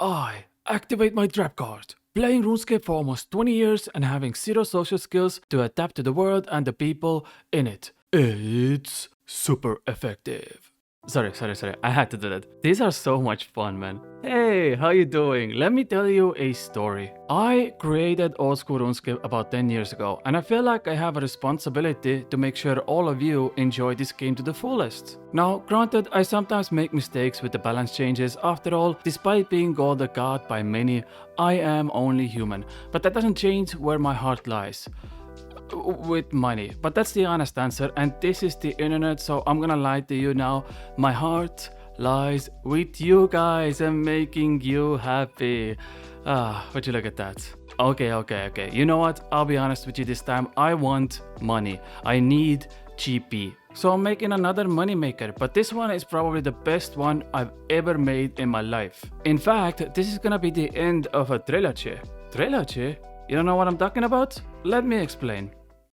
I activate my trap card. Playing Runescape for almost 20 years and having zero social skills to adapt to the world and the people in it. It's super effective. Sorry. I had to do that. These are so much fun, man. Hey, how you doing? Let me tell you a story. I created Oldschool Runescape about 10 years ago, and I feel like I have a responsibility to make sure all of you enjoy this game to the fullest. Now, granted, I sometimes make mistakes with the balance changes. After all, despite being called a god by many, I am only human. But that doesn't change where my heart lies. With money. But that's the honest answer, and this is the internet, so I'm gonna lie to you now. My heart lies with you guys and making you happy. Would you look at that? Okay. You know what? I'll be honest with you this time. I want money. I need GP. So I'm making another moneymaker, but this one is probably the best one I've ever made in my life. In fact, this is gonna be the end of a trilogy. Trilogy? You don't know what I'm talking about? Let me explain.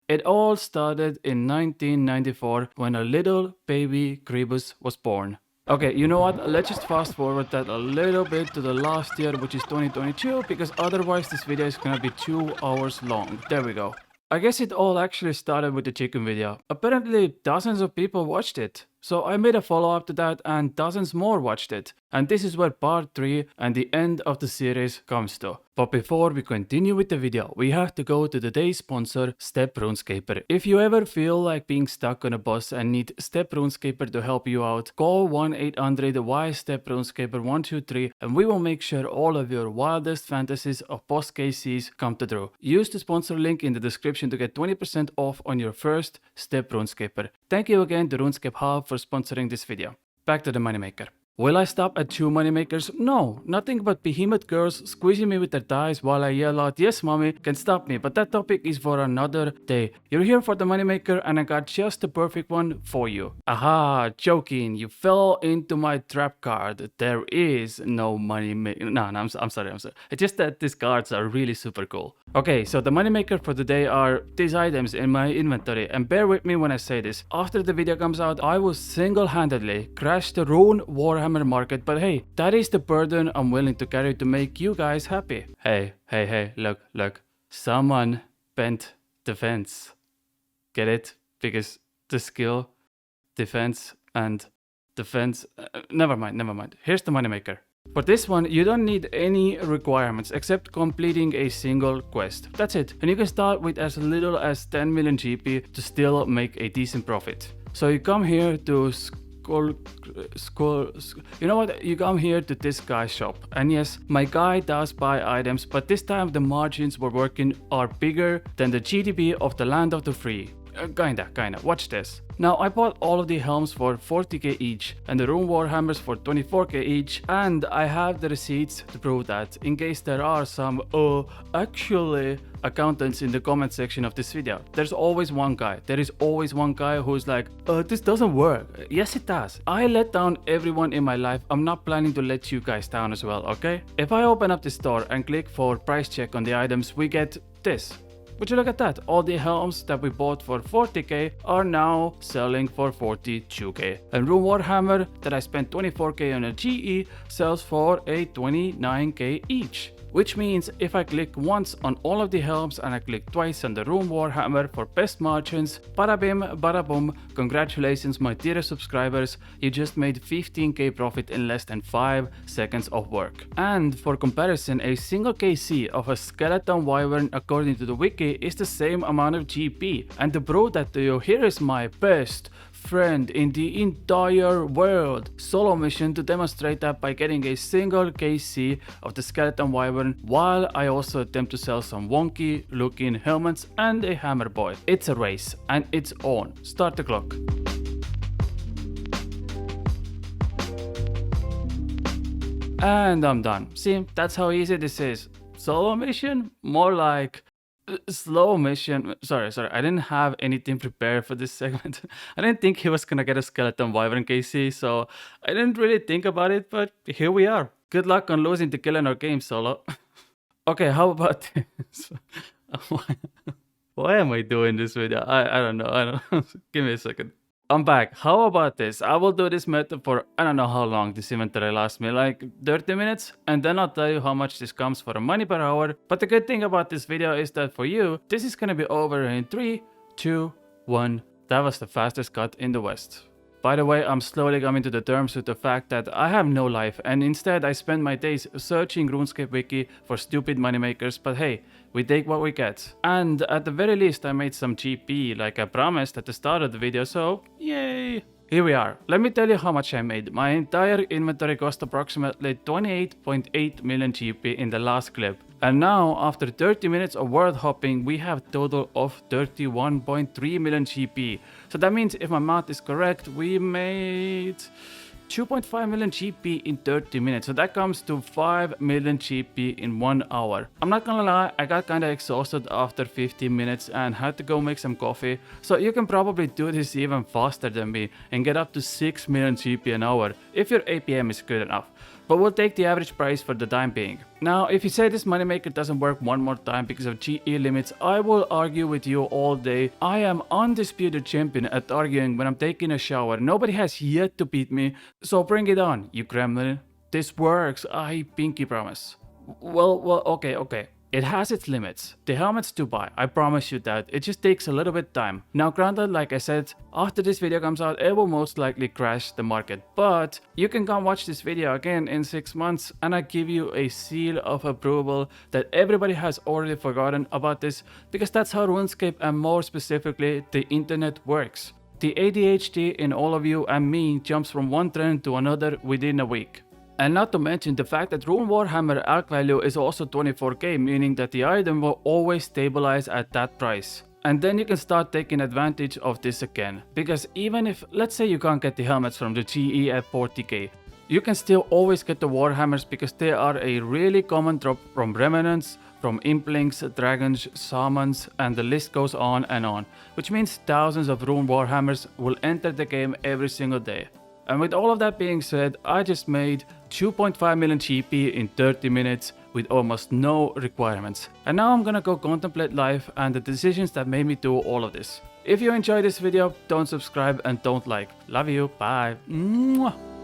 It all started in 1994 when a little baby Grebus was born. Okay, you know what? Let's just fast forward that a little bit to the last year, which is 2022, because otherwise this video is gonna be 2 hours long. There we go. I guess it all actually started with the chicken video. Apparently dozens of people watched it. So I made a follow-up to that and dozens more watched it. And this is where part 3 and the end of the series comes to. But before we continue with the video, we have to go to today's sponsor, Step RuneScaper. If you ever feel like being stuck on a bus and need Step RuneScaper to help you out, call 1-800-Y-STEP RuneScaper 123 and we will make sure all of your wildest fantasies of boss KCs come to true. Use the sponsor link in the description to get 20% off on your first Step RuneScaper. Thank you again to RuneScape Hub for sponsoring this video. Back to the moneymaker. Will I stop at 2 moneymakers? No, nothing but behemoth girls squeezing me with their thighs while I yell out, yes mommy, can stop me, but that topic is for another day. You're here for the moneymaker and I got just the perfect one for you. Aha, joking, you fell into my trap card. There is no moneymaker. No, I'm sorry. It's just that these cards are really super cool. Okay, so the moneymaker for today are these items in my inventory, and bear with me when I say this. After the video comes out, I will single-handedly crash the Rune Warhammer market, but hey, that is the burden I'm willing to carry to make you guys happy. Hey, look. Someone bent the fence. Get it? Because the skill, defense, and defense... never mind. Here's the moneymaker. For this one, you don't need any requirements except completing a single quest. That's it. And you can start with as little as 10 million GP to still make a decent profit. So you come here to you know what? You come here to this guy's shop. And yes, my guy does buy items, but this time the margins we're working are bigger than the GDP of the land of the free. Kinda. Watch this. Now I bought all of the helms for 40k each and the Rune Warhammers for 24k each, and I have the receipts to prove that, in case there are some actually accountants in the comment section of this video. There is always one guy who's like, this doesn't work. Yes it does. I let down everyone in my life. I'm not planning to let you guys down as well, okay? If I open up the store and click for price check on the items, we get this. Would you look at that? All the helms that we bought for 40k are now selling for 42k. And Rune Warhammer that I spent 24k on a GE sells for a 29k each. Which means if I click once on all of the helms and I click twice on the Rune Warhammer for best margins, bada bim, bada boom, congratulations my dear subscribers, you just made 15k profit in less than 5 seconds of work. And for comparison, a single KC of a skeleton wyvern according to the wiki is the same amount of GP. And to prove that to you, here is my best friend in the entire world solo mission to demonstrate that by getting a single KC of the skeleton wyvern while I also attempt to sell some wonky looking helmets and a hammer boy. It's a race and it's on. Start the clock. And I'm done. See, that's how easy this is. Solo mission? More like slow mission. Sorry, I didn't have anything prepared for this segment. I didn't think he was gonna get a skeleton wyvern KC, so I didn't really think about it, but here we are. Good luck on losing to kill in our game, Solo. Okay, how about this? Why am I doing this video? I don't know. Give me a second. I'm back. How about this? I will do this method for I don't know how long this inventory lasts me, like 30 minutes, and then I'll tell you how much this comes for money per hour. But the good thing about this video is that for you, this is gonna be over in 3, 2, 1. That was the fastest cut in the West. By the way, I'm slowly coming to the terms with the fact that I have no life and instead I spend my days searching RuneScape wiki for stupid moneymakers, but hey, we take what we get. And at the very least I made some GP like I promised at the start of the video, so yay! Here we are. Let me tell you how much I made. My entire inventory cost approximately 28.8 million GP in the last clip. And now, after 30 minutes of world hopping, we have a total of 31.3 million GP. So that means if my math is correct, we made 2.5 million GP in 30 minutes. So that comes to 5 million GP in 1 hour. I'm not gonna lie, I got kinda exhausted after 15 minutes and had to go make some coffee. So you can probably do this even faster than me and get up to 6 million GP an hour if your APM is good enough. But we'll take the average price for the time being. Now, if you say this moneymaker doesn't work one more time because of GE limits, I will argue with you all day. I am undisputed champion at arguing when I'm taking a shower. Nobody has yet to beat me, so bring it on, you Kremlin. This works, I pinky promise. Well, okay. It has its limits. The helmet's to buy, I promise you that. It just takes a little bit time. Now granted, like I said, after this video comes out, it will most likely crash the market. But you can come watch this video again in 6 months and I give you a seal of approval that everybody has already forgotten about this, because that's how RuneScape and more specifically the internet works. The ADHD in all of you and me jumps from one trend to another within a week. And not to mention the fact that Rune Warhammer alc value is also 24k, meaning that the item will always stabilize at that price. And then you can start taking advantage of this again. Because even if, let's say you can't get the helmets from the GE at 40k, you can still always get the Warhammers because they are a really common drop from Remnants, from Implings, Dragons, Shamans, and the list goes on and on. Which means thousands of Rune Warhammers will enter the game every single day. And with all of that being said, I just made 2.5 million GP in 30 minutes with almost no requirements. And now I'm gonna go contemplate life and the decisions that made me do all of this. If you enjoyed this video, don't subscribe and don't like. Love you, bye. Mwah.